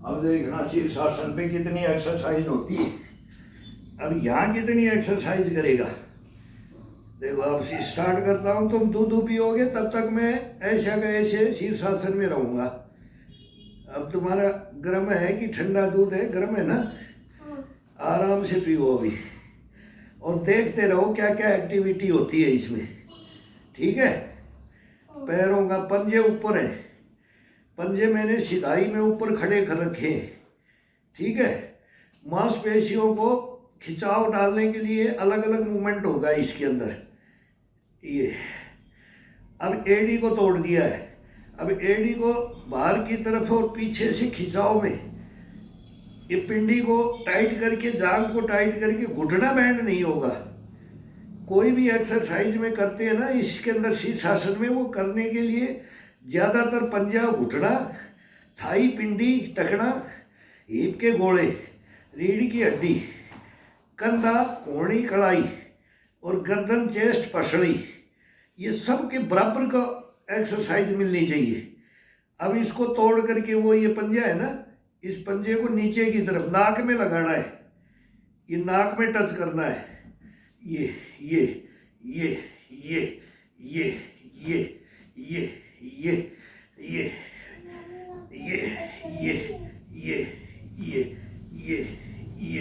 अब देखना शीर्षासन पे कितनी एक्सरसाइज होती है। अब यहाँ कितनी एक्सरसाइज करेगा। देखो अब स्टार्ट करता हूँ, तुम दूध पियोगे तब तक मैं ऐसा का ऐसे शीर्षासन में रहूँगा। अब तुम्हारा गर्म है कि ठंडा दूध है? गर्म है ना? आराम से पियो अभी और देखते रहो क्या क्या एक्टिविटी होती है इसमें। ठीक है? पैरों का पंजे ऊपर है, पंजे मैंने सिधाई में ऊपर खड़े कर रखे हैं। ठीक है? मांसपेशियों को खिंचाव डालने के लिए अलग अलग मूवमेंट होगा इसके अंदर। ये अब एडी को तोड़ दिया है। अब एडी को बाहर की तरफ और पीछे से खिंचाव में ये पिंडी को टाइट करके, जांग को टाइट करके, घुटना बैंड नहीं होगा। कोई भी एक्सरसाइज में करते हैं ना इसके अंदर शीर्षासन में, वो करने के लिए ज़्यादातर पंजा, घुटना, थाई, पिंडी, टखना, हिप के गोले, रीढ़ की हड्डी, कंधा, कोहनी, कलाई और गर्दन, चेस्ट, पसली, ये सब के बराबर का एक्सरसाइज मिलनी चाहिए। अब इसको तोड़ करके वो ये पंजा है ना, इस पंजे को नीचे की तरफ नाक में लगाना है। ये नाक में टच करना है। ये ये ये ये ये ये ये ये ये ये ये ये ये ये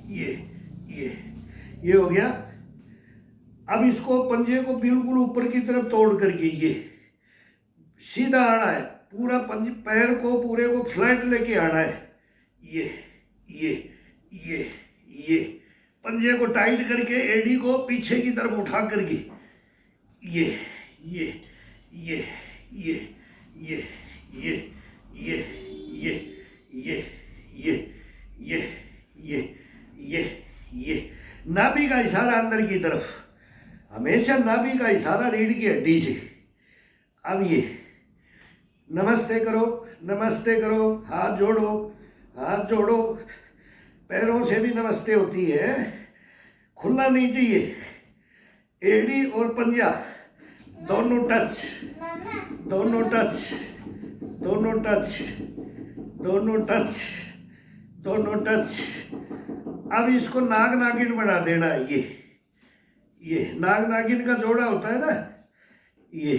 ये ये ये हो गया। अब इसको पंजे को बिल्कुल ऊपर की तरफ तोड़ करके ये सीधा आना है। पूरा पंजे, पैर को पूरे को फ्लैट लेके आना है। ये ये ये ये पंजे को टाइट करके एडी को पीछे की तरफ उठा करके ये ये ये ये ये ये ये ये ये ये ये ये ये ये नाभि का इशारा अंदर की तरफ, हमेशा नाभि का इशारा रीढ़ की हड्डी से। अब ये नमस्ते करो, नमस्ते करो, हाथ जोड़ो, हाथ जोड़ो। पैरों से भी नमस्ते होती है, खुलना नहीं चाहिए। एड़ी और पंजा दोनों टच, दोनों टच, दोनों टच, दोनों टच, दोनों टच। अब इसको नाग नागिन बना देना है। ये नाग नागिन का जोड़ा होता है ना, ये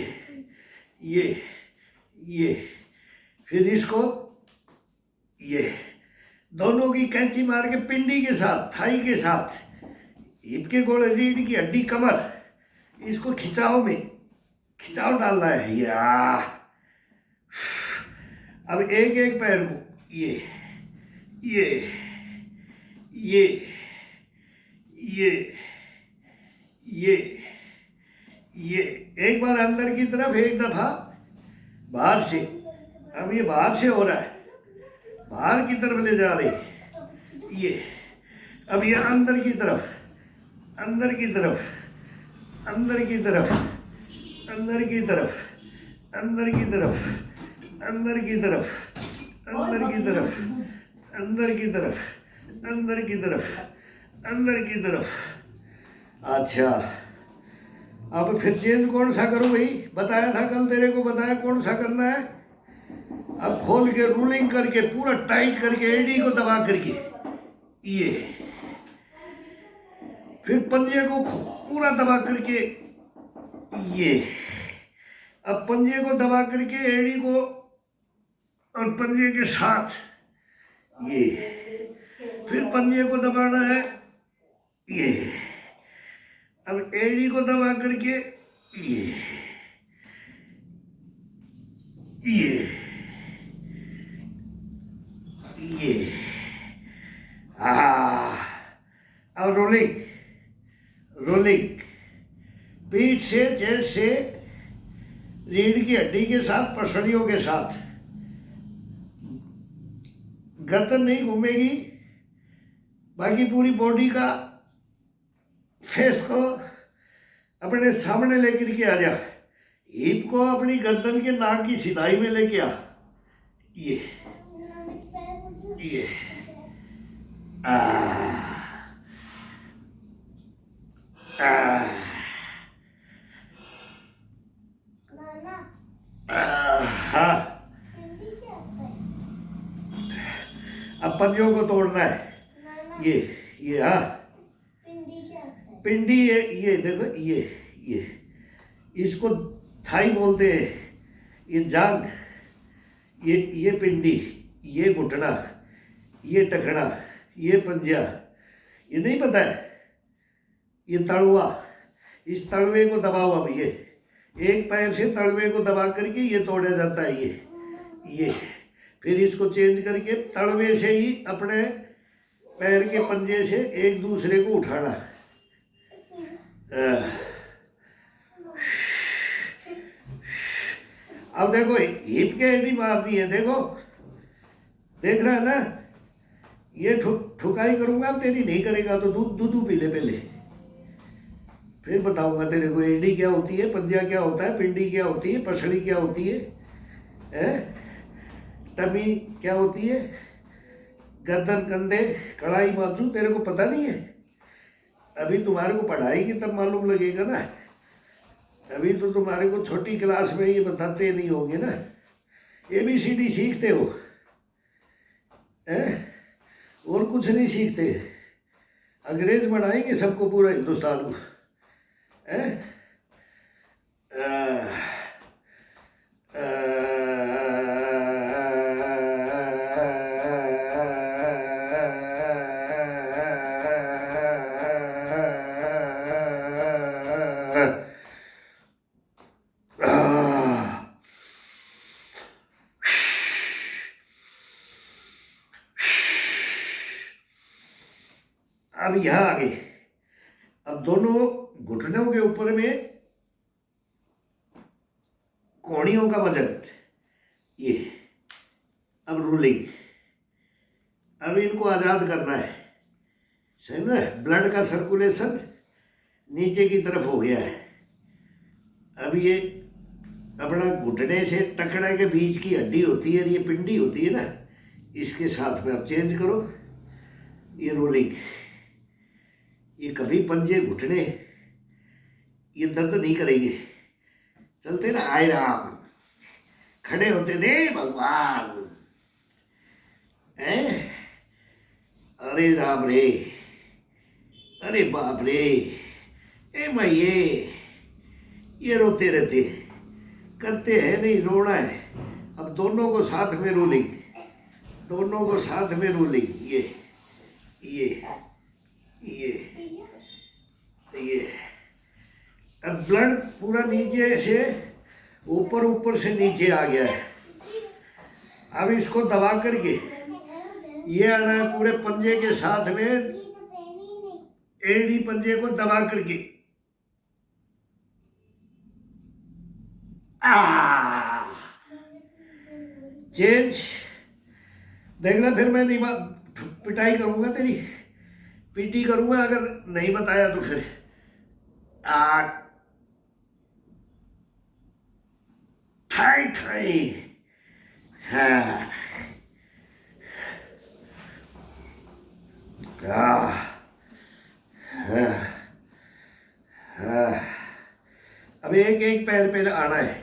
फिर इसको ये दोनों की कैंची मार के पिंडी के साथ, थाई के साथ, हिप के गोले, रीढ़ की हड्डी, कमर, इसको खिंचाव में खिंचाव डालना है। या अब एक एक पैर को ये ये ये ये ये ये एक बार अंदर की तरफ, एक दफा बाहर से। अब ये बाहर से हो रहा है, बाहर की तरफ ले जा रहे ये। अब ये अंदर की तरफ, अंदर की तरफ, अंदर की तरफ, अंदर की तरफ, अंदर की तरफ, अंदर की तरफ, अंदर की तरफ, अंदर की तरफ, अंदर की तरफ, अंदर की तरफ। अच्छा अब फिर चेंज कौन सा करूं भाई? बताया था कल, तेरे को बताया कौन सा करना है। अब खोल के रूलिंग करके पूरा टाइट करके एडी को दबा करके ये, फिर पंजे को पूरा दबा करके ये। अब पंजे को दबा करके एडी को और पंजे के साथ ये, फिर पंजे को दबाना है ये। अब एडी को दबा करके ये ये अब रोलिंग, रोलिंग पीठ से, चेस्ट से, रीढ़ की हड्डी के साथ, पसलियों के साथ। गर्दन नहीं घूमेगी, बाकी पूरी बॉडी का फेस को अपने सामने लेकर के आ जा। हिप को अपनी गर्दन के नाक की सिधाई में लेके आ। ये अब पंजों को तोड़ना है। ये हाँ पिंडी, ये देखो ये इसको थाई बोलते हैं, ये जांग, ये पिंडी, ये घुटना, ये टखना, ये पंजा, ये नहीं पता है, ये तड़वा। इस तड़वे को दबाओ। अब ये एक पैर से तड़वे को दबा करके ये तोड़ा जाता है। ये फिर इसको चेंज करके तड़वे से ही अपने पैर के पंजे से एक दूसरे को उठाना। अब देखो हिप के एडी मारनी है, देखो देख रहा है ना। ये ठुकाई करूंगा, अब तेरी नहीं करेगा तो दूध पी ले पहले, फिर बताऊंगा तेरे को एडी क्या होती है, पंजा क्या होता है, पिंडी क्या होती है, पसड़ी क्या होती है, टमी क्या होती है, गर्दन, कंधे, कड़ाई, बाजू, तेरे को पता नहीं है। अभी तुम्हारे को पढ़ाएगी तब मालूम लगेगा ना। अभी तो तुम्हारे को छोटी क्लास में ये बताते नहीं होंगे ना। ABCD सीखते हो और कुछ नहीं सीखते। अंग्रेज बढ़ाएंगे सबको, पूरा हिंदुस्तान को। अब यहाँ आ गए। अब दोनों घुटनों के ऊपर में कोहनियों का वजन, ये अब रूलिंग। अब इनको आज़ाद करना है, सही में। ब्लड का सर्कुलेशन नीचे की तरफ हो गया है। अब ये अपना घुटने से टकने के बीच की हड्डी होती है, ये पिंडी होती है ना, इसके साथ में अब चेंज करो। ये रोलिंग, ये कभी पंजे घुटने ये दर्द नहीं करेंगे। चलते ना, आए राम, खड़े होते थे भगवान। अरे राम रे, अरे बाप रे, मैये, ये रोते रहते, करते हैं नहीं, रोना है। अब दोनों को साथ में रोलिंग, दोनों को साथ में रोलिंग। ये अब ब्लड पूरा नीचे से ऊपर, ऊपर से नीचे आ गया है। अब इसको दबा करके ये आना है पूरे पंजे के साथ में, एड़ी पंजे को दबा करके। चेंज, देखना फिर मैं नहीं पिटाई करूंगा, तेरी पीटी करूंगा अगर नहीं बताया तो। फिर ठाई ठाई, हाँ अब एक एक पैर पे आना है,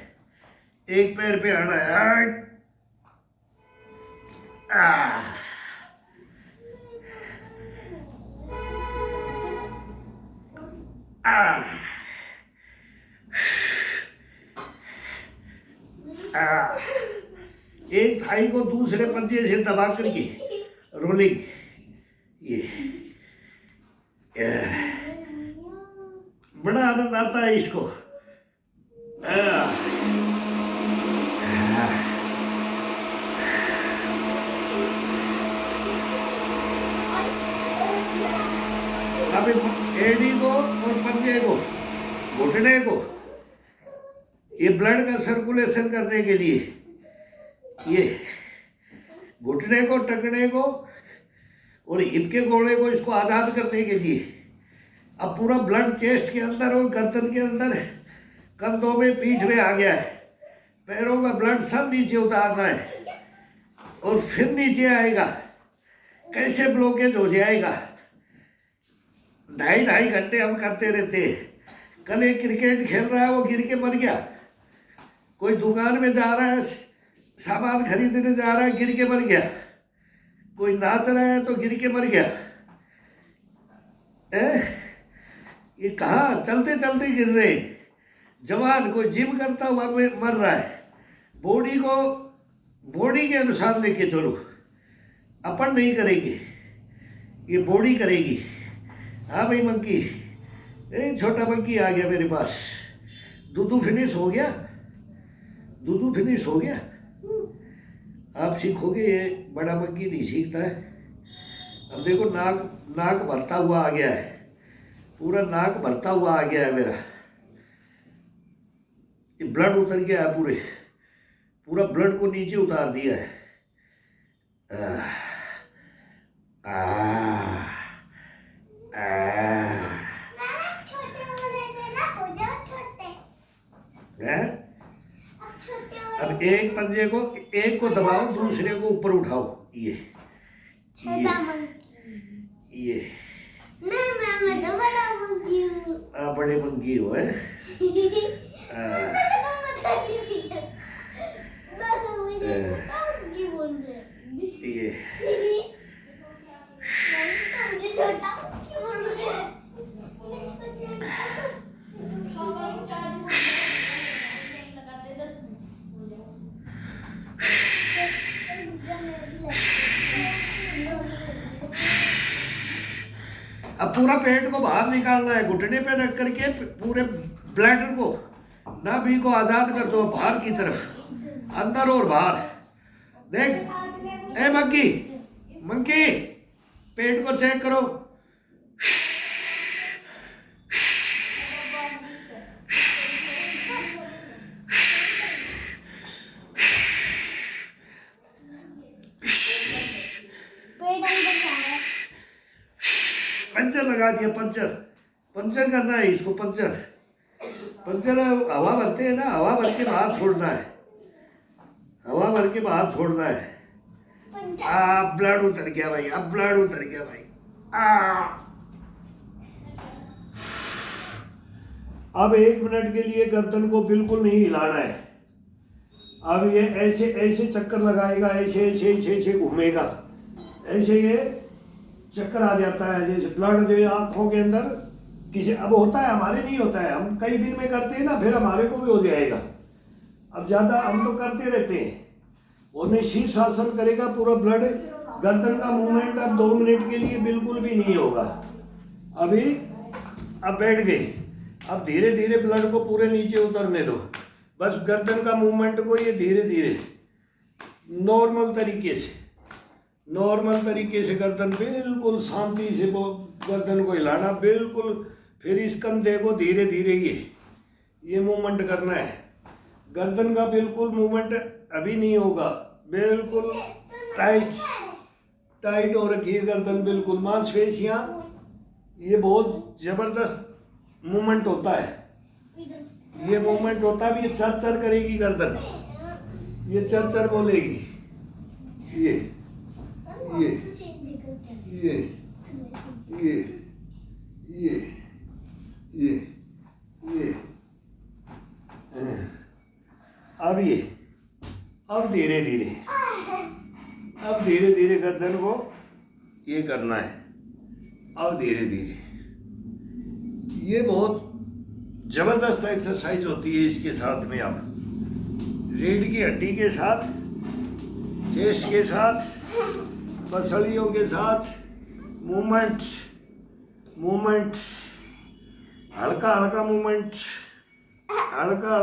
एक पैर पे आना है। एक थाई को दूसरे पंजे से दबा करके रोलिंग। ये बड़ा आनंद आता है इसको। अब एड़ी को और पंजे को, घुटने को, ये ब्लड का सर्कुलेशन करने के लिए, ये घुटने को, टकने को और हिप के गोले को, इसको आज़ाद करने के लिए अब पूरा ब्लड चेस्ट के अंदर और गर्दन के अंदर, कंधों में, पीठ में आ गया है। पैरों का ब्लड सब नीचे उतारना है और फिर नीचे आएगा। कैसे ब्लॉकेज हो जाएगा। 2.5 घंटे हम करते रहते हैं। कल एक क्रिकेट खेल रहा है, वो गिर के मर गया। कोई दुकान में जा रहा है, सामान खरीदने जा रहा है, गिर के मर गया। कोई नाच रहा है तो गिर के मर गया। ये कहाँ चलते चलते गिर रहे। जवान कोई जिम करता हुआ मर रहा है। बॉडी को बॉडी के अनुसार लेके चलो, अपन नहीं करेंगे, ये बॉडी करेगी। हाँ भाई मंकी, छोटा मंकी आ गया मेरे पास। दूधू फिनिश हो गया, दूधू फिनिश हो गया। आप सीखोगे, ये बड़ा मंकी नहीं सीखता है। अब देखो नाक भरता हुआ आ गया है, पूरा नाक भरता हुआ आ गया है मेरा। ये ब्लड उतर गया है, पूरा ब्लड को नीचे उतार दिया है। अब एक पंजे को एक को दबाओ, दूसरे को ऊपर उठाओ। ये मैं तो बड़ा मंकी हूँ। बड़े मंकी हो है। ये अब पूरा पेट को बाहर निकालना है, घुटने पे रख करके पूरे ब्लैडर को, नाभि को आजाद कर दो बाहर की तरफ, अंदर और बाहर। देख ए मंकी पेट को चेक करो। पंचर लगा दिया, पंचर करना है इसको। पंचर हवा भरते हैं ना, हवा भर के बाहर छोड़ना है, हवा भर के बाहर छोड़ना है। ब्लड उतर गया भाई, अब ब्लड उतर गया भाई। अब 1 मिनट के लिए गर्दन को बिल्कुल नहीं हिलाना है। अब ये ऐसे ऐसे चक्कर लगाएगा, ऐसे ऐसे ऐसे ऐसे घूमेगा, ऐसे ये चक्कर आ जाता है। जैसे ब्लड जो आंखों के अंदर किसी, अब होता है, हमारे नहीं होता है, हम कई दिन में करते हैं ना, फिर हमारे को भी हो जाएगा। अब ज़्यादा हम तो करते रहते हैं। और मैं शीर्षासन करेगा, पूरा ब्लड, गर्दन का मूवमेंट अब 2 मिनट के लिए बिल्कुल भी नहीं होगा। अभी अब बैठ गए, अब धीरे धीरे ब्लड को पूरे नीचे उतरने दो। बस गर्दन का मूवमेंट को ये धीरे धीरे नॉर्मल तरीके से गर्दन बिल्कुल शांति से वो गर्दन को हिलाना बिल्कुल। फिर इस कंधे को धीरे धीरे ये मूवमेंट करना है। गर्दन का बिल्कुल मूवमेंट अभी नहीं होगा, बिल्कुल टाइट हो रखी है गर्दन, बिल्कुल मांसपेशियां। ये बहुत जबरदस्त मूवमेंट होता है, ये मूवमेंट होता भी, चर करेगी गर्दन, ये चर बोलेगी। ये ये ये ये ये ये ये अब धीरे धीरे गर्दन को ये करना है। अब धीरे धीरे, ये बहुत जबरदस्त एक्सरसाइज होती है। इसके साथ में आप रीढ़ की हड्डी के साथ, चेस्ट के साथ, पसलियों के साथ मूवमेंट, हल्का हल्का मूवमेंट, हल्का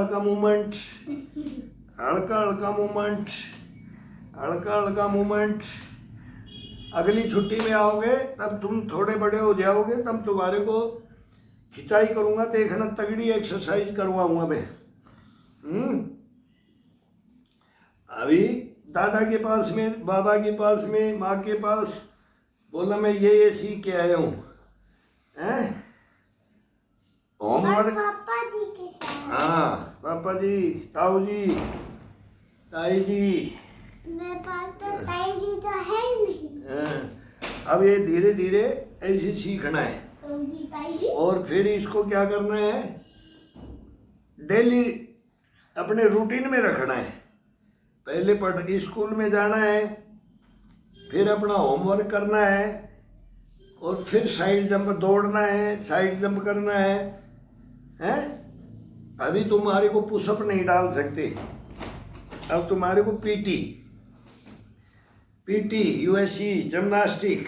मूवमेंट। अगली छुट्टी में आओगे तब तुम थोड़े बड़े हो जाओगे, तब तुम्हारे को खिंचाई करूंगा, देखना तगड़ी एक्सरसाइज करवाऊंगा मैं। अभी दादा के पास में, बाबा के पास में, माँ के पास, बोला मैं ये सीख के आया हूँ। होमवर्क पापा जी के साथ। हाँ, पापा जी, ताऊ जी, ताई जी। मेरे पास तो ताई जी तो है ही नहीं। अब ये धीरे धीरे ऐसे सीखना है। ताई जी। और फिर इसको क्या करना है, डेली अपने रूटीन में रखना है। पहले स्कूल में जाना है, फिर अपना होमवर्क करना है, और फिर साइड जंप दौड़ना है, साइड जंप करना है, हैं? अभी तुम्हारे को पुशअप नहीं डाल सकते, अब तुम्हारे को पीटी, यूएससी, जिम्नास्टिक,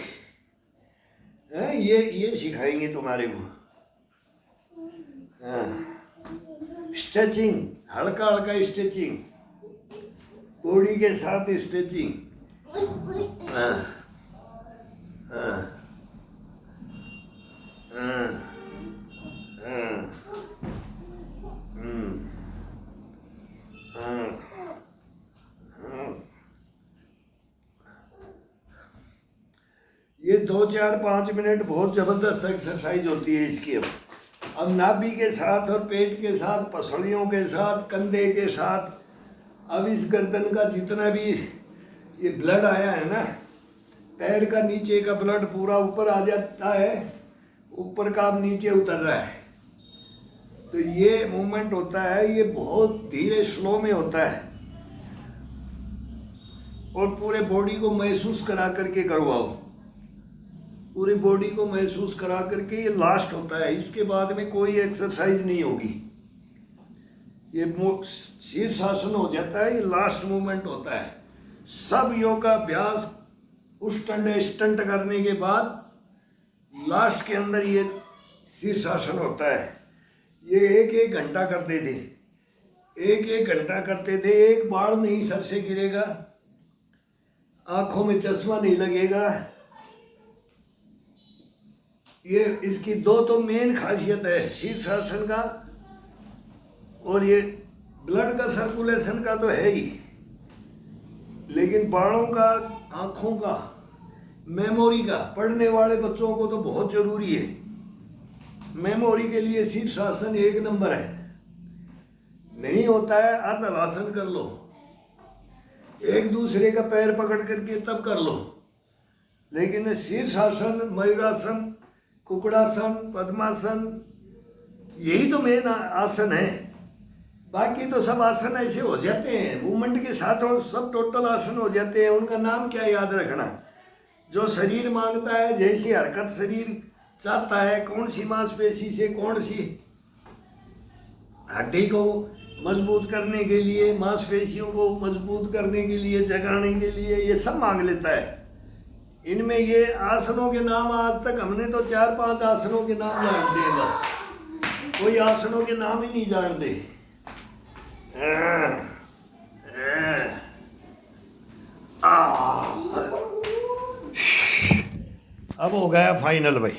ये सिखाएंगे तुम्हारे को। हाँ, स्ट्रेचिंग, हल्का हल्का स्ट्रेचिंग, बॉडी के साथ स्ट्रेचिंग। हाँ हाँ हाँ हाँ हाँ हाँ। ये 2-4-5 मिनट बहुत जबरदस्त एक्सरसाइज होती है इसकी। अब नाभि के साथ और पेट के साथ, पसलियों के साथ, कंधे के साथ, अब इस गर्दन का जितना भी ये ब्लड आया है ना, पैर का नीचे का ब्लड पूरा ऊपर आ जाता है, ऊपर का अब नीचे उतर रहा है। तो ये मूवमेंट होता है, ये बहुत धीरे स्लो में होता है, और पूरे बॉडी को महसूस करा करके करवाओ, पूरी बॉडी को महसूस करा करके। ये लास्ट होता है, इसके बाद में कोई एक्सरसाइज नहीं होगी, ये शीर्षासन हो जाता है, ये लास्ट मूवमेंट होता है। सब योगाभ्यास स्टंट करने के बाद लास्ट के अंदर ये शीर्षासन होता है। ये 1-1 घंटा करते थे, 1-1 घंटा करते थे। एक बाल नहीं सर से गिरेगा, आंखों में चश्मा नहीं लगेगा। ये इसकी 2 तो मेन खासियत है शीर्षासन का, और ये ब्लड का सर्कुलेशन का तो है ही, लेकिन बालों का, आंखों का, मेमोरी का, पढ़ने वाले बच्चों को तो बहुत जरूरी है। मेमोरी के लिए शीर्षासन 1 नंबर है। नहीं होता है अर्धलासन कर लो, एक दूसरे का पैर पकड़ करके तब कर लो, लेकिन शीर्षासन, मयूरासन, कुकड़ासन, पद्मासन, यही तो मेन आसन है। बाकी तो सब आसन ऐसे हो जाते हैं, मूवमेंट के साथ और सब टोटल आसन हो जाते हैं। उनका नाम क्या याद रखना, जो शरीर मांगता है, जैसी हरकत शरीर चाहता है, कौन सी मांसपेशी से कौन सी हड्डी को मजबूत करने के लिए, मांसपेशियों को मजबूत करने के लिए, जगाने के लिए, ये सब मांग लेता है। इनमें ये आसनों के नाम आज तक हमने तो 4-5 आसनों के नाम जानते हैं, बस कोई आसनों के नाम ही नहीं जानते। अब हो गया फाइनल भाई।